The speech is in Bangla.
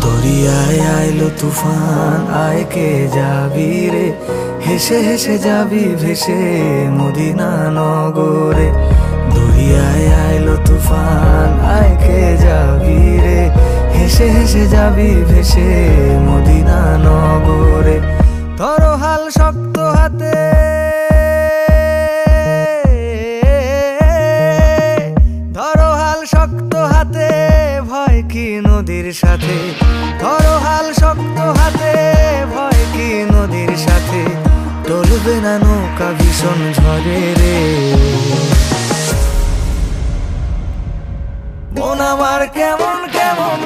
দরিয়ায় আইলো তুফান, আয় কে যাবি রে, হেসে হেসে যাবি ভেসে মদিনা নগরে। দরিয়ায় আইলো তুফান, আয় কে যাবি রে, হেসে হেসে যাবি ভেসে মদিনা নগরে। ধরো হাল শক্ত হাতে, ধরো হাল শক্ত হাতে, ভয় কি নদীর সাথে। ধরো হাল শক্ত হাতে, ভয় কি নদীর সাথে। টলবে না নৌকা ভীষণ ঝড়ে রে। মন আমার কেমন কেমন